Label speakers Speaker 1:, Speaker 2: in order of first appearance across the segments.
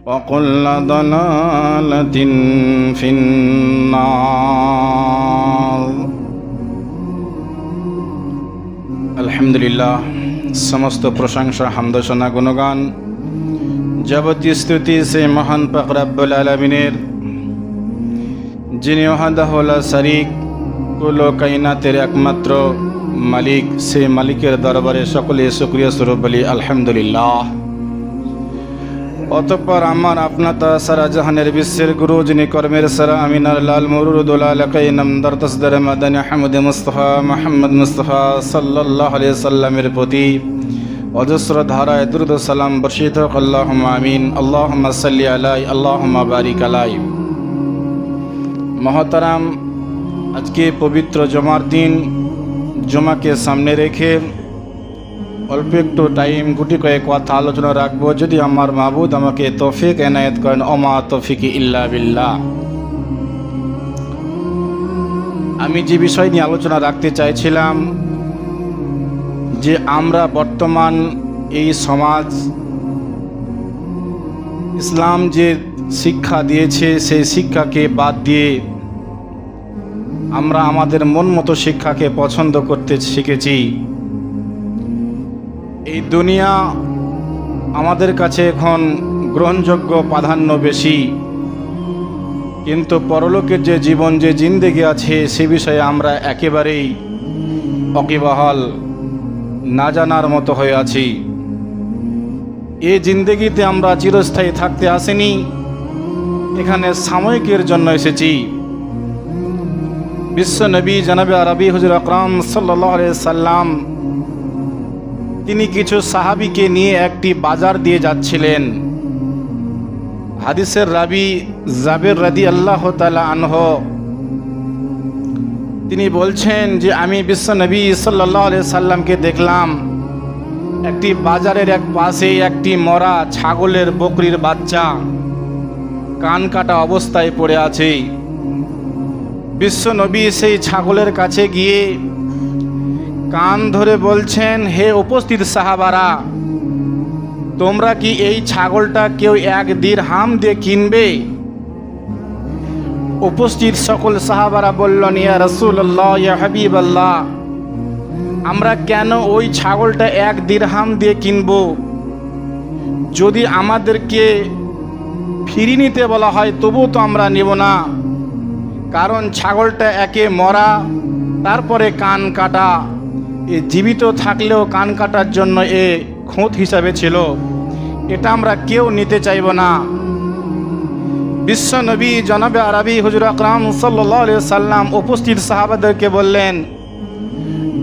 Speaker 1: وكل ضلالة في النار আলহামদুলিল্লাহ সমস্ত প্রশংসা হামদ শোনা গুণগান যাবতীয় স্তুতি সে মহান পাক রব্বুল আলামিনের, যিনি ওয়াহদাহু লা শারীক কুল কায়নাতের একমাত্র মালিক। সে মালিকের দরবারে সকলে শুকরিয়া স্বরূপ বলি আলহামদুলিল্লাহ। অতঃপর আমার আপনার সারা জাহানের বিশ্বের গুরু, যিনি কর্মের সারা আমিনার লাল মুরুদুল আলাকাই নামদার তসদার মাদানী হামদ মুস্তাফা মুহাম্মদ মুস্তাফা সাল্লাল্লাহু আলাইহি সাল্লামের প্রতি অজস্র ধারায় দুরূদ সালাম বর্ষিত হোক। আল্লাহুম্মা আমিন। আল্লাহুম্মা সাল্লি আলাই, আল্লাহুম্মা বারিক আলাই। মহতারাম, আজকে পবিত্র জুমার দিন, জুমাকে সামনে রেখে অল্প একটু টাইম গুটি কয়েক কথা আলোচনা রাখবো, যদি আমার মাবুদ আমাকে তৌফিক এনায়েত করেন। ওমা তৌফিকি ইল্লা বিল্লাহ। আমি যে বিষয় নিয়ে আলোচনা রাখতে চাইছিলাম, যে আমরা বর্তমান এই সমাজ, ইসলাম যে শিক্ষা দিয়েছে সেই শিক্ষাকে বাদ দিয়ে আমরা আমাদের মন মতো শিক্ষাকে পছন্দ করতে শিখেছি। এই দুনিয়া আমাদের কাছে এখন গ্রহণযোগ্য, প্রাধান্য বেশি, কিন্তু পরলোকের যে জীবন, যে জিন্দেগি আছে সে বিষয়ে আমরা একেবারেই ওয়াকিবহাল, না জানার মতো হয়ে আছি। এই জিন্দেগিতে আমরা চিরস্থায়ী থাকতে আসিনি, এখানে সাময়িকের জন্য এসেছি। বিশ্ব নবী জনাবে আরবি হুজুর আকরাম সাল্লাল্লাহু আলাইহি সাল্লাম তিনি কিছু সাহাবীকে নিয়ে একটি বাজার দিয়ে যাচ্ছিলেন। হাদিসের রাবি জাবের রাদিয়াল্লাহু তাআলা আনহু তিনি বলছেন যে আমি বিশ্ব নবী সাল্লাল্লাহু আলাইহি সাল্লামকে দেখলাম একটি বাজারের এক পাশে একটি মরা ছাগলের, বকরির বাচ্চা কান কাটা অবস্থায় পড়ে আছে। বিশ্ব নবী সেই ছাগলের কাছে গিয়ে কান ধরে বলছেন, হে উপস্থিত সাহাবারা, তোমরা কি এই ছাগলটা কেউ 1 দিরহাম দিয়ে কিনবে? উপস্থিত সকল সাহাবারা বললেন, ইয়া রাসূলুল্লাহ, ইয়া হাবিবাল্লাহ, আমরা কেন ওই ছাগলটা 1 দিরহাম দিয়ে কিনব? যদি আমাদেরকে ফিরিয়ে নিতে বলা হয় তবু তো আমরা নেব না, কারণ ছাগলটা একে মরা, তারপরে কান কাটা। জীবিত থাকলেও কান কাটার জন্য খুঁত হিসাবে ছিল, এটা আমরা কেউ নিতে চাইব না। বিশ্ব নবী জনাবে আরবি হুজুর আকরাম সাল্লাল্লাহু আলাইহি সাল্লাম উপস্থিত সাহাবাদেরকে বললেন,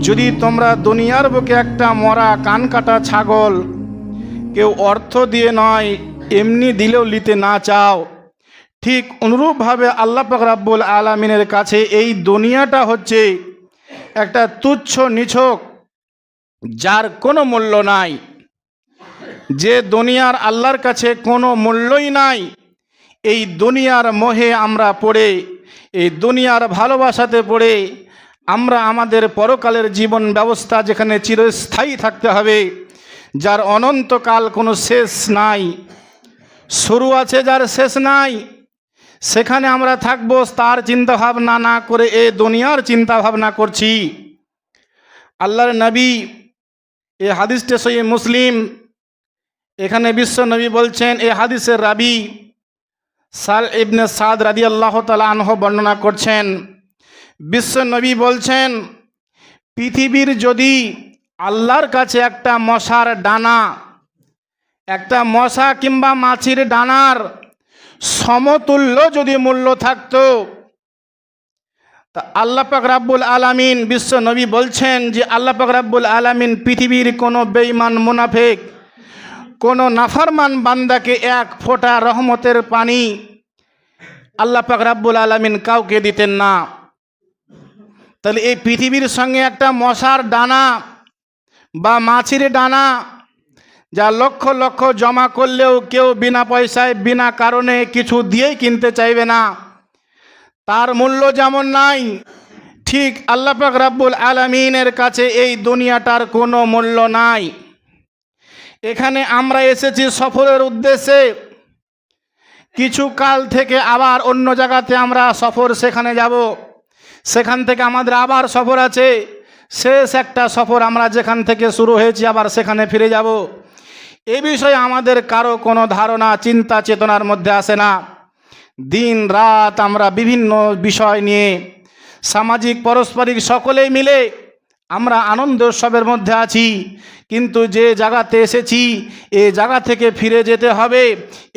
Speaker 1: যদি তোমরা দুনিয়ার বুকে একটা মরা কান কাটা ছাগল কেউ অর্থ দিয়ে নয় এমনি দিলেও নিতে না চাও, ঠিক অনুরূপভাবে আল্লাহ পাক রব্বুল আলামিনের কাছে এই দুনিয়াটা হচ্ছে একটা তুচ্ছ নিছক, যার কোনো মূল্য নাই। যে দুনিয়ার আল্লাহর কাছে কোনো মূল্যই নাই, এই দুনিয়ার মোহে আমরা পড়ে, এই দুনিয়ার ভালোবাসাতে পড়ে আমরা আমাদের পরকালের জীবন ব্যবস্থা, যেখানে চিরস্থায়ী থাকতে হবে, যার অনন্তকাল কোনো শেষ নাই, শুরু আছে যার শেষ নাই, সেখানে আমরা থাকবো, তার চিন্তা ভাবনা না করে এ দুনিয়ার চিন্তা ভাবনা করছি। আল্লাহর নবী, এই হাদিসটা সহিহ মুসলিম, এখানে বিশ্ব নবী বলছেন, এই হাদিসের রাবি সাল ইবনে সাদ রাদিয়াল্লাহু তাআলা আনহু বর্ণনা করছেন, বিশ্ব নবী বলছেন, পৃথিবীর যদি আল্লাহর কাছে একটা মশার ডানা, একটা মশা কিংবা মাছির ডানার সমতুল্য যদি মূল্য থাকতো, তা আল্লাহ পাক রব্বুল আলামিন, বিশ্ব নবী বলছেন যে আল্লাহ পাক রব্বুল আলামিন পৃথিবীর কোনো বেঈমান, মুনাফিক, কোনো নাফরমান বান্দাকে 1 ফোঁটা রহমতের পানি আল্লাহ পাক রব্বুল আলামিন কাউকে দিতেন না। তাহলে এই পৃথিবীর সঙ্গে একটা মশার ডানা বা মাছির ডানা, যা লক্ষ লক্ষ জমা করলেও কেউ বিনা পয়সায়, বিনা কারণে কিছু দিয়েই কিনতে চাইবে না, তার মূল্য যেমন নাই, ঠিক আল্লাহ পাক রব্বুল আলামিনের কাছে এই দুনিয়াটার কোনো মূল্য নাই। এখানে আমরা এসেছি সফরের উদ্দেশ্যে। কিছু কাল থেকে আবার অন্য জায়গাতে আমরা সফর, সেখানে যাব। সেখান থেকে আমাদের আবার সফর আছে। শেষ একটা সফর আমরা যেখান থেকে শুরু হয়েছি আবার সেখানে ফিরে যাব। এ বিষয়ে আমাদের কারো কোনো ধারণা, চিন্তা চেতনার মধ্যে আসে না। দিন রাত আমরা বিভিন্ন বিষয় নিয়ে সামাজিক পারস্পরিক সকলেই মিলে আমরা আনন্দ উৎসবের মধ্যে আছি, কিন্তু যে জায়গাতে এসেছি এই জায়গা থেকে ফিরে যেতে হবে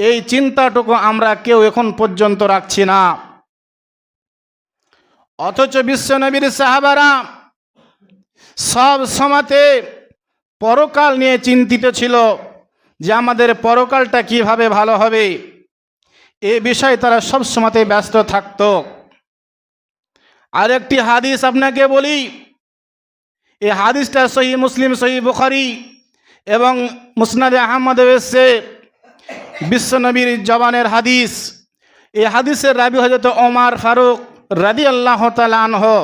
Speaker 1: এই চিন্তাটুকু আমরা কেউ এখন পর্যন্ত রাখছি না। অথচ বিশ্বনবীর সাহাবারা সব সময়তে পরকাল নিয়ে চিন্তিত ছিল যে আমাদের পরকালটা কিভাবে ভালো হবে, এ বিষয়ে তারা সব সময়তে ব্যস্ত থাকত। আর একটি হাদিস আপনাকে বলি, এই হাদিসটা সহিহ মুসলিম, সহিহ বুখারী এবং মুসনাদে আহমদে এসেছে। বিশ্বনবীর জবানের হাদিস। এই হাদিসের রাবি হযরত ওমর ফারুক রাদিয়াল্লাহু তাআলা আনহু।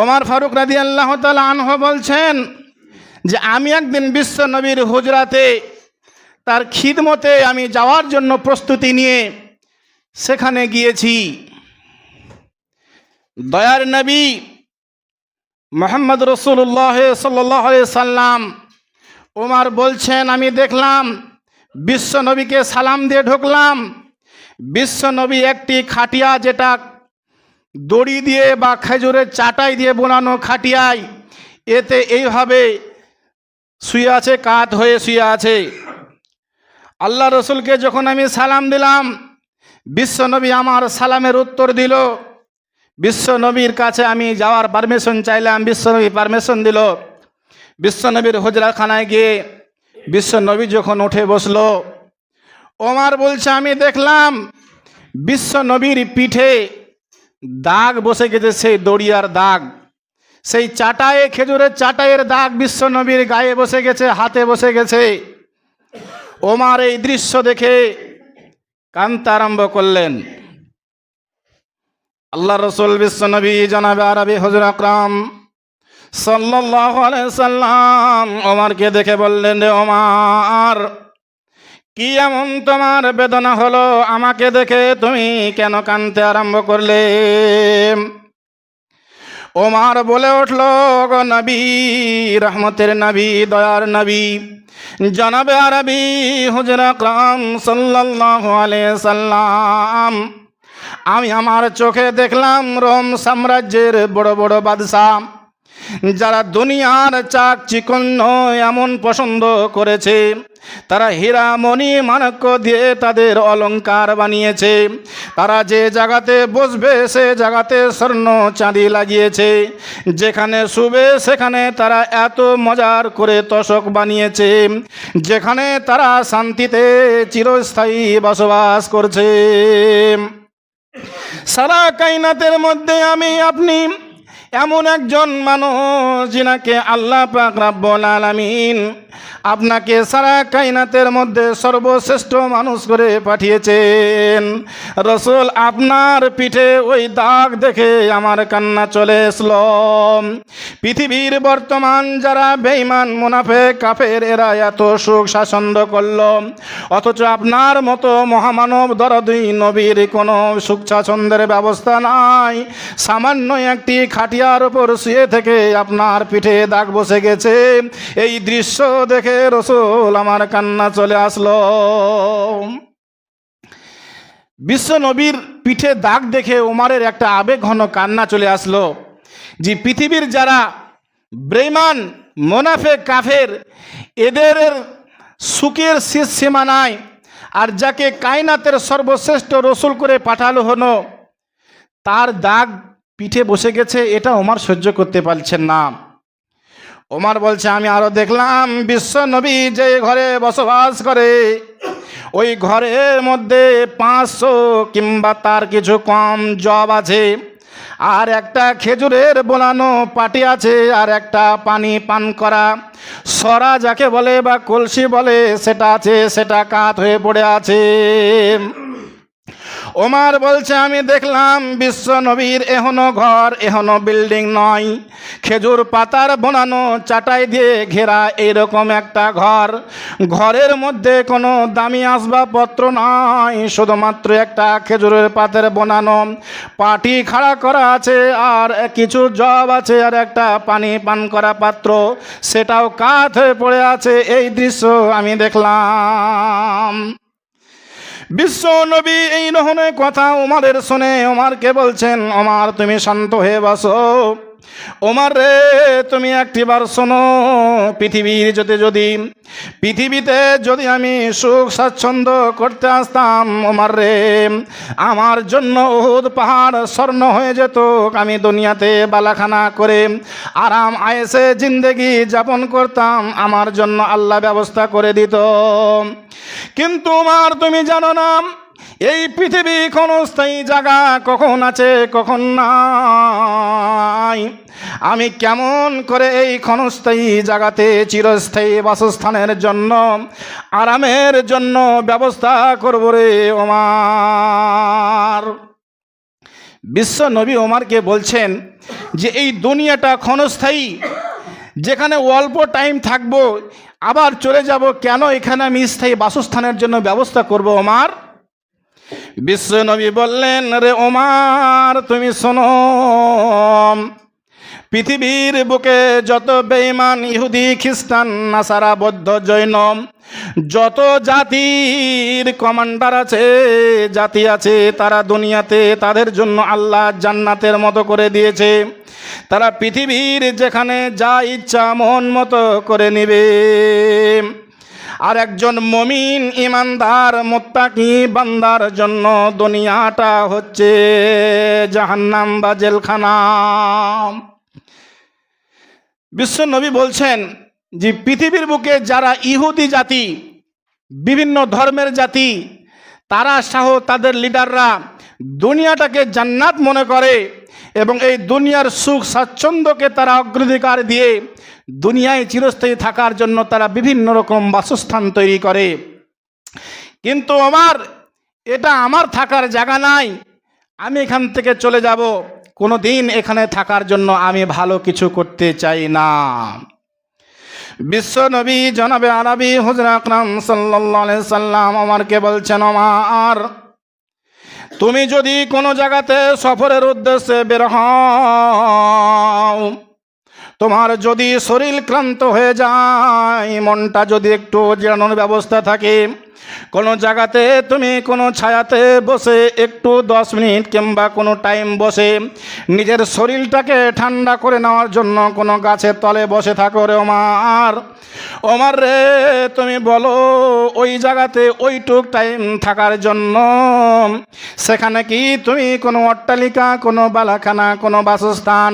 Speaker 1: ওমর ফারুক রাদিয়াল্লাহু তাআলা আনহু বলছেন যে আমি একদিন বিশ্বনবীর হুজরাতে তার খিদমতে আমি যাওয়ার জন্য প্রস্তুতি নিয়ে সেখানে গিয়েছি। দয়ার নবী মুহাম্মদ রাসূলুল্লাহ সাল্লাল্লাহু আলাইহি সাল্লাম, ওমর বলছেন আমি দেখলাম বিশ্বনবীকে সালাম দিয়ে ঢুকলাম। বিশ্বনবী একটি খাটিয়া, যেটা দড়ি দিয়ে বা খেজুরের চাটাই দিয়ে বোনানো খাটিয়ায়, এতে এইভাবে শুয়ে আছে, কাত হয়ে শুয়ে আছে। আল্লাহ রসুলকে যখন আমি সালাম দিলাম, বিশ্বনবী আমার সালামের উত্তর দিল। বিশ্বনবীর কাছে আমি যাওয়ার পারমিশন চাইলাম, বিশ্বনবী পারমিশন দিল। বিশ্বনবীর হুজরাখানায় গিয়ে বিশ্বনবী যখন উঠে বসলো, ওমর বলছে আমি দেখলাম বিশ্বনবীর পিঠে দাগ বসে গেছে, সেই দড়িয়ার দাগ, সেই চাটায়ে, খেজুরের চাটাইয়ের দাগ বিশ্বনবীর গায়ে বসে গেছে, হাতে বসে গেছে। ওমর এই দৃশ্য দেখে কাঁদতে আরম্ভ করলেন। আল্লাহ রসুল বিশ্বনবী জনাবে আরবি হুজুর আকরাম সাল্লাল্লাহু আলাইহি সাল্লাম ওমরকে দেখে বললেন, রে ওমর, কি এমন তোমার বেদনা হলো? আমাকে দেখে তুমি কেন কাঁদতে আরম্ভ করলে? ওমর বলে উঠল, গো নবী, রহমতের নবী, দয়ার নবী, জনাবে আরবি হুজুর আকরাম সাল্লাল্লাহু আলাইহি সাল্লাম, আমি আমার চোখে দেখলাম রোম সাম্রাজ্যের বড় বড় বাদশাহ, যারা দুনিয়ার চাক চিকন্য এমন পছন্দ করেছে, তারা হীরা মণি মাণিক্য দিয়ে তাদের অলংকার বানিয়েছে। তারা যে জায়গাতে বসবে সে জায়গাতে স্বর্ণ চাঁদি লাগিয়েছে। যেখানে শুবে সেখানে তারা এত মজার করে তোশক বানিয়েছে, যেখানে তারা শান্তিতে চিরস্থায়ী বসবাস করছে। সারা কায়নাতের মধ্যে আমি আপনি এমন একজন মানুষ যিনাকে আল্লাহ পাক রব্বুল আলামিন আপনাকে সারা কায়নাতের মধ্যে সর্বশ্রেষ্ঠ মানুষ করে পাঠিয়েছেন। রসুল, আপনার পিঠে ওই দাগ দেখে আমার কান্না চলে আসলো। পৃথিবীর বর্তমান যারা বেঈমান, মুনাফিক, কাফের, এরা এত সুখ স্বাচ্ছন্দ্য করল, অথচ আপনার মতো মহামানব দরদী নবীর কোনো সুখ স্বাচ্ছন্দ্যের ব্যবস্থা নাই। সামান্য একটি খাটিয়ার উপর শুয়ে থেকে আপনার পিঠে দাগ বসে গেছে। এই দৃশ্য দেখে রসুল আমার কান্না চলে আসলো। বিশ্ব নবীর পিঠে দাগ দেখে ওমরের একটা আবেগ ঘন কান্না চলে আসলো। যে পৃথিবীর যারা বেঈমান, মুনাফিক, কাফের, এদের সুখের শেষ সীমা নাই, আর যাকে কায়নাতের সর্বশ্রেষ্ঠ রসুল করে পাঠালো হলো, তার দাগ পিঠে বসে গেছে, এটা ওমর সহ্য করতে পারছেন না। ওমর বলছে আমি আরো দেখলাম বিশ্ব নবী যে ঘরে বসবাস করে, ওই ঘরের মধ্যে 500 কিংবা তার কিছু কম জব আছে, আর একটা খেজুরের বোনানো পাটি আছে, আর একটা পানি পান করা সরা যাকে বলে বা কলসি বলে সেটা আছে, সেটা কাত হয়ে পড়ে আছে। ওমর বলছে আমি দেখলাম বিশ্ব নবীর এখনো ঘর, এখনো বিল্ডিং নয়, খেজুর পাতার বানানো চাটাই দিয়ে ঘেরা এইরকম একটা ঘর। ঘরের মধ্যে কোনো দামি আসবাবপত্র নয়, শুধুমাত্র একটা খেজুরের পাতার বানানো পাটি খাড়া করা আছে, আর কিছু জব আছে, আর একটা পানি পান করা পাত্র, সেটাও কাঠ হয়ে পড়ে আছে। এই দৃশ্য আমি দেখলাম। বিশ্ব নবী এই ধরনের কথা ওমরের শুনে ওমরকে বলছেন, ওমর তুমি শান্ত হয়ে বসো। ওমর রে, তুমি একটিবার শোনো, পৃথিবীতে যদি আমি সুখ স্বাচ্ছন্দ্য করতে আসতাম ওমর রে, আমার জন্য উহুদ পাহাড় স্বর্ণ হয়ে যেত। আমি দুনিয়াতে বালাখানা করে আরাম আয়েসে জিন্দেগি যাপন করতাম, আমার জন্য আল্লাহ ব্যবস্থা করে দিত। কিন্তু ওমর তুমি জানো না, এই পৃথিবী ক্ষণস্থায়ী জায়গা, কখন আছে কখন নাই। আমি কেমন করে এই ক্ষণস্থায়ী জায়গাতে চিরস্থায়ী বাসস্থানের জন্য, আরামের জন্য ব্যবস্থা করব রে ওমর। বিশ্ব নবী ওমরকে বলছেন যে এই দুনিয়াটা ক্ষণস্থায়ী, যেখানে অল্প টাইম থাকবো আবার চলে যাব, কেন এখানে আমি স্থায়ী বাসস্থানের জন্য ব্যবস্থা করব ওমর? বিশ্ব নবী বললেন, রে ওমর তুমি শোনো, পৃথিবীর বুকে যত বেঈমান ইহুদি খ্রিস্টান নাসারা বৌদ্ধ জৈন যত জাতির কমান্ডার আছে, জাতি আছে, তারা দুনিয়াতে তাদের জন্য আল্লাহ জান্নাতের মতো করে দিয়েছে। তারা পৃথিবীর যেখানে যা ইচ্ছা মন মতো করে নেবে। আর একজন মুমিন ইমানদার মুত্তাকি বান্দার জন্য দুনিয়াটা হচ্ছে জাহান্নাম বা জেলখানা। বিশ্ব নবী বলছেন যে পৃথিবীর বুকে যারা ইহুদি জাতি, বিভিন্ন ধর্মের জাতি, তারা সহ তাদের লিডাররা দুনিয়াটাকে জান্নাত মনে করে এবং এই দুনিয়ার সুখ স্বাচ্ছন্দ্যকে তারা অগ্রাধিকার দিয়ে দুনিয়ায় চিরস্থায়ী থাকার জন্য তারা বিভিন্ন রকম বাসস্থান তৈরি করে। কিন্তু এটা আমার থাকার জায়গা নাই, আমি এখান থেকে চলে যাব, কোনো দিন এখানে থাকার জন্য আমি ভালো কিছু করতে চাই না। বিশ্ব নবী জনাবে আরবি হুজুর আকরাম সাল্লাল্লাহু আলাইহি সাল্লাম ওমরকে বলছেন, ওমর তুমি যদি কোনো জায়গাতে সফরের উদ্দেশ্যে বের হও, তোমার যদি শরীর ক্লান্ত হয়ে যায়, মনটা যদি একটু জিরানোর ব্যবস্থা থাকে, কোনো জায়গাতে তুমি কোনো ছায়াতে বসে একটু 10 মিনিট কিংবা কোনো টাইম বসে নিজের শরীরটাকে ঠান্ডা করে নেওয়ার জন্য কোনো গাছের তলে বসে থাকো রে ওমর রে, তুমি বলো ওই জায়গাতে ওইটুক টাইম থাকার জন্য সেখানে কি তুমি কোনো অট্টালিকা, কোনো বালাখানা, কোনো বাসস্থান,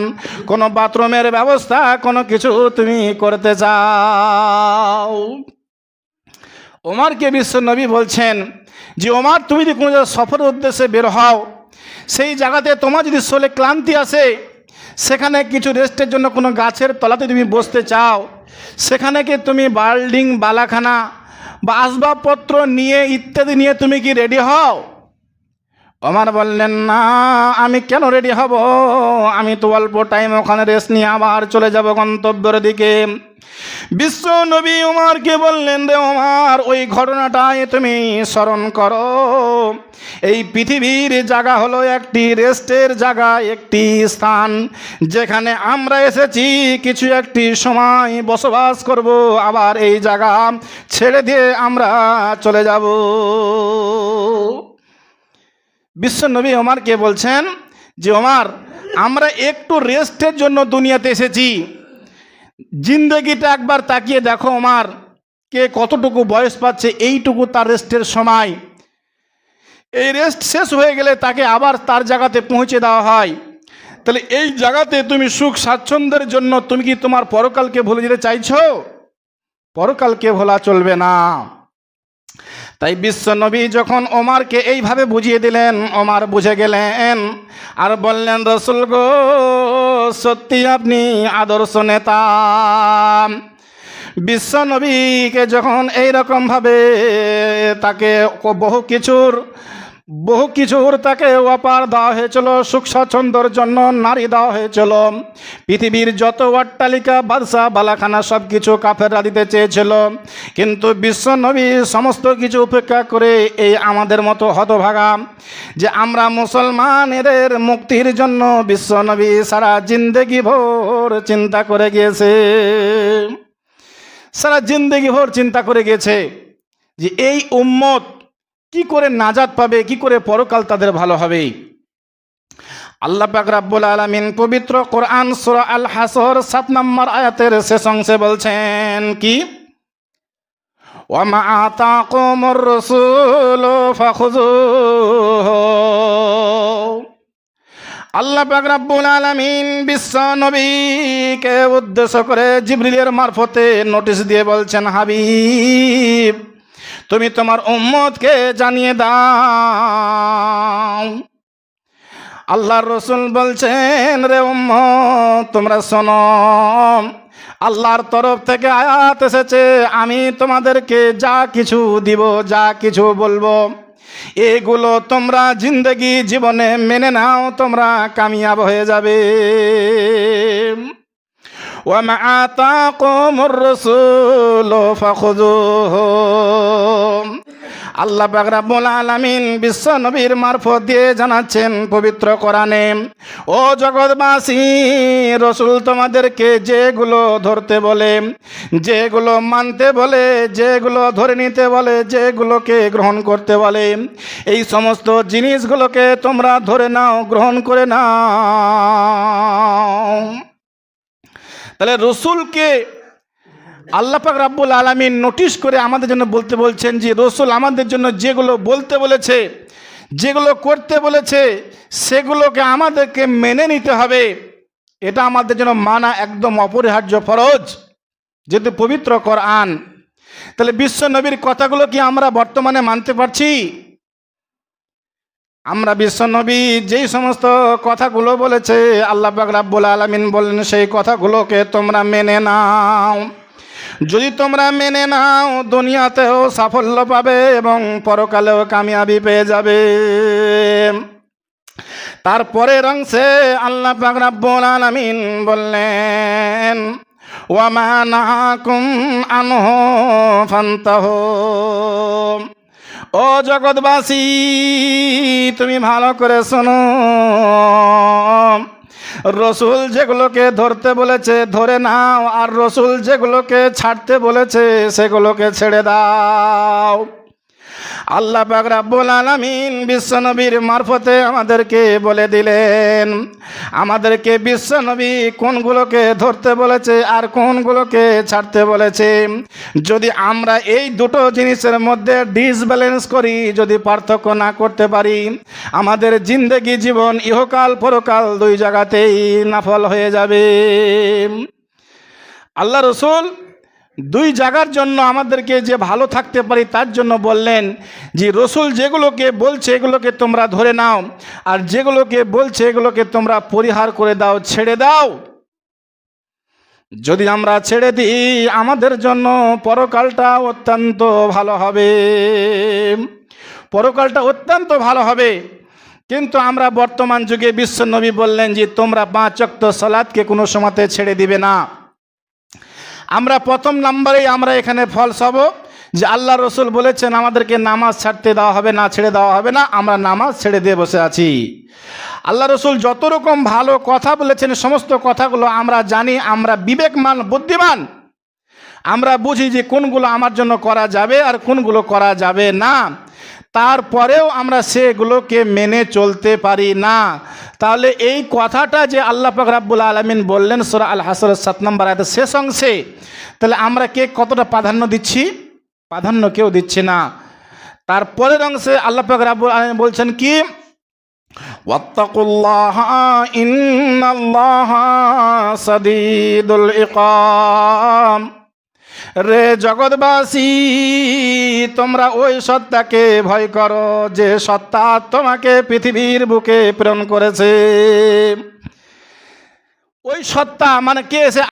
Speaker 1: কোনো বাথরুমের ব্যবস্থা, কোনো কিছু তুমি করতে চাও? ওমরকে বিশ্ব নবী বলছেন যে ওমর তুমি যদি কোনো সফরের উদ্দেশ্যে বের হও, সেই জায়গাতে তোমার যদি শরীরে ক্লান্তি আসে, সেখানে কিছু রেস্টের জন্য কোনো গাছের তলাতে তুমি বসতে চাও, সেখানে কি তুমি বিল্ডিং, বালাখানা বা আসবাবপত্র নিয়ে ইত্যাদি নিয়ে তুমি কি রেডি হও? ওমর বললেন, না, আমি কেন রেডি হব? আমি তো অল্প টাইম ওখানে রেস্ট নিয়ে আবার চলে যাব গন্তব্যের দিকে। বিশ্ব নবী ওমরকে বললেন, রে ওমর, ওই ঘটনাটাই তুমি স্মরণ করো। এই পৃথিবীর জায়গা হলো একটি রেস্টের জায়গা, একটি স্থান যেখানে আমরা এসেছি কিছু একটি সময় বসবাস করব, আবার এই জায়গা ছেড়ে দিয়ে আমরা চলে যাব। বিশ্ব নবী ওমরকে বলছেন যে ওমর, আমরা একটু রেস্টের জন্য দুনিয়াতে এসেছি, জিন্দগিটা একবার তাকিয়ে দেখো ওমর, কে কতটুকু বয়স পাচ্ছে, এইটুকু তার রেস্টের সময়। এই রেস্ট শেষ হয়ে গেলে তাকে আবার তার জায়গাতে পৌঁছে দেওয়া হয়। তাহলে এই জায়গাতে তুমি সুখ স্বাচ্ছন্দ্যের জন্য তুমি কি তোমার পরকালকে ভুলে যেতে চাইছো? পরকালকে ভোলা চলবে না। তাই বিশ্ব নবী যখন ওমরকে এইভাবে বুঝিয়ে দিলেন, ওমর বুঝে গেলেন আর বললেন, রসুল গো, সত্যি আপনি আদর্শ নেতা। বিশ্ব নবীকে যখন এইরকমভাবে তাকে বহু কিছুর বহু কিছুর তাকে অপার দেওয়া হয়েছিল, সুখ স্বাচ্ছন্দ্যর জন্য নারী দেওয়া হয়েছিল। পৃথিবীর যত অট্টালিকা, বাদশা, বালাখানা সব কিছু কাফেররা দিতে চেয়েছিল, কিন্তু বিশ্ব নবী সমস্ত কিছু উপেক্ষা করে এই আমাদের মতো হতভাগা যে আমরা মুসলমান, এদের মুক্তির জন্য বিশ্ব নবী সারা জিন্দেগি ভোর চিন্তা করে গিয়েছে। সারা জিন্দেগি ভোর চিন্তা করে গেছে যে এই উম্মত কি করে নাজাত পাবে, কি করে পরকাল তাদের ভালো হবে। আল্লাহ পাক রব্বুল আলামিন পবিত্র কোরআন সূরা আল হাসর 7 নম্বর আয়াতের শেষ অংশে বলছেন কি, ওয়া মা আতাকুমুর রাসূলু ফাখুযুহু। আল্লাহ পাক রব্বুল আলামিন বিশ্ব নবীকে উদ্দেশ্য করে জিবরিলের মারফতে নোটিশ দিয়ে বলছেন, হাবিব তুমি তোমার উম্মতকে জানিয়ে দাও। আল্লাহর রাসূল বলছেন, রে উম্মত তোমরা শোনো, আল্লাহর তরফ থেকে আয়াত এসেছে, আমি তোমাদেরকে যা কিছু দিব, যা কিছু বলবো, এগুলো তোমরা জিন্দেগি জীবনে মেনে নাও, তোমরা কামিয়াব হয়ে যাবে। ওয়া মা আতাকুমুর রাসূলু ফাখুযুহু। আল্লাহ পাক রব্বুল আলামিন বিশ্ব নবীর মারফত দিয়ে জানাচ্ছেন পবিত্র কোরআনে, ও জগৎবাসী, রাসূল তোমাদেরকে যেগুলো ধরতে বলে, যেগুলো মানতে বলে, যেগুলো ধরে নিতে বলে, যেগুলোকে গ্রহণ করতে বলে, এই সমস্ত জিনিসগুলোকে তোমরা ধরে নাও, গ্রহণ করে নাও। তাহলে রসুলকে আল্লাহ পাক রব্বুল আলামিন নোটিশ করে আমাদের জন্য বলতে বলছেন যে রসুল আমাদের জন্য যেগুলো বলতে বলেছে, যেগুলো করতে বলেছে, সেগুলোকে আমাদেরকে মেনে নিতে হবে। এটা আমাদের জন্য মানা একদম অপরিহার্য ফরজ, যেহেতু পবিত্র কোরআন। তাহলে বিশ্ব নবীর কথাগুলো কি আমরা বর্তমানে মানতে পারছি? আমরা বিশ্ব নবী যেই সমস্ত কথাগুলো বলেছে, আল্লাহ পাক রব্বুল আলামিন বললেন সেই কথাগুলোকে তোমরা মেনে নাও। যদি তোমরা মেনে নাও, দুনিয়াতেও সাফল্য পাবে এবং পরকালেও কামিয়াবি পেয়ে যাবে। তারপরের অংশে আল্লাহ পাক রব্বুল আলামিন বললেন, ওয়া মা নাহাকুম আনহু ফান্তাহু। ও জগৎবাসী, তুমি ভালো করে শোনো, রসুল যেগুলোকে ধরতে বলেছে ধরে নাও, আর রসুল যেগুলোকে ছাড়তে বলেছে সেগুলোকে ছেড়ে দাও। আল্লাহ পাক রব্বুল আলামিন বিশ্বনবীর মারফতে আমাদেরকে বলে দিলেন, আমাদেরকে বিশ্বনবী কোনগুলোকে ধরতে বলেছে আর কোনগুলোকে ছাড়তে বলেছে। যদি আমরা এই দুটো জিনিসের মধ্যে ডিসব্যালেন্স করি, যদি পার্থক্য না করতে পারি, আমাদের জিন্দেগি জীবন ইহকাল পরকাল দুই জায়গাতেই নাফল হয়ে যাবে। আল্লাহ রসুল দুই জায়গার জন্য আমাদেরকে যে ভালো থাকতে পারি তার জন্য বললেন যে রসুল যেগুলোকে বলছে এগুলোকে তোমরা ধরে নাও, আর যেগুলোকে বলছে এগুলোকে তোমরা পরিহার করে দাও, ছেড়ে দাও। যদি আমরা ছেড়ে দিই, আমাদের জন্য পরকালটা অত্যন্ত ভালো হবে, পরকালটা অত্যন্ত ভালো হবে। কিন্তু আমরা বর্তমান যুগে বিশ্ব নবী বললেন যে তোমরা 5 ওয়াক্ত সালাতকে কোনো সময়তে ছেড়ে দিবে না। আমরা প্রথম নম্বরেই আমরা এখানে ফলস হব যে আল্লাহ রসুল বলেছেন আমাদেরকে নামাজ ছাড়তে দেওয়া হবে না, ছেড়ে দেওয়া হবে না, আমরা নামাজ ছেড়ে দিয়ে বসে আছি। আল্লাহ রসুল যত রকম ভালো কথা বলেছেন সমস্ত কথাগুলো আমরা জানি, আমরা বিবেকমান বুদ্ধিমান, আমরা বুঝি যে কোনগুলো আমার জন্য করা যাবে আর কোনগুলো করা যাবে না। তারপরেও আমরা সেগুলোকে মেনে চলতে পারি না। তাহলে এই কথাটা যে আল্লাহ পাক রব্বুল আলামিন বললেন সূরা আল হাসর 7 নম্বর আয়াতের শেষ অংশে, তাহলে আমরা কে কতটা প্রাধান্য দিচ্ছি? প্রাধান্য কেউ দিচ্ছি না। তারপরের অংশে আল্লাহ পাক রব্বুল আলামিন বলছেন কি, ওয়াত্তাকুল্লাহা ইন্নাল্লাহা শাদীদুল ইকাব। রে জগৎবাসী, তোমরা ওই সত্তাকে ভয় করো যে সত্তা তোমাকে পৃথিবীর বুকে প্রেরণ করেছে। ওই সত্তা মানে কে?